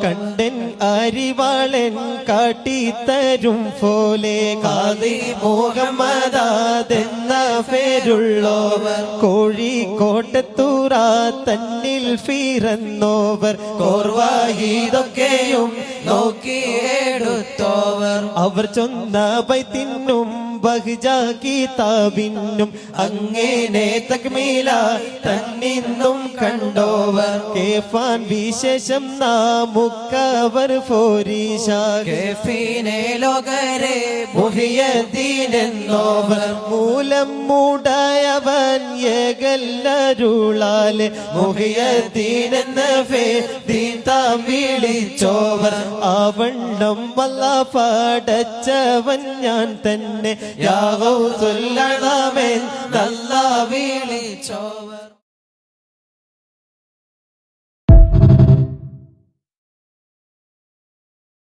കണ്ടൻ അരിവാളൻ കാട്ടിത്തരും പോലെ ഖാദി മുഹമ്മദാദെന്ന പേരുള്ളോവർ കോഴിക്കോട്ടത്തൂറ തന്നിൽ ഫിറന്നോവർ കോർവാഹിതൊക്കെയും നോക്കിയെടുത്തോവർ അവർ ചൊന്ന ബൈത്തിനും ബഹ്ജ കിതാബിനും അങ്ങനെ തക്മീല തന്നിന്നും കണ്ടോവർ കേഫാൻ വിശേഷം നാമുക്കവർ ഫോരീഷ കേഫീനെ ലോകരെ മുഹിയദ്ദീനെന്നോവർ മൂലം മൂടായവൻ ഏകല്ലരുളാലെ മുഹിയദ്ദീനെന്ന ദീൻ താം വിളിച്ചോവർ ആവണ്ണം വല്ല പടച്ചവൻ ഞാൻ തന്നെ യാ ഗൗസുൽ അദാമൻ നല്ല വിളിച്ചോവർ.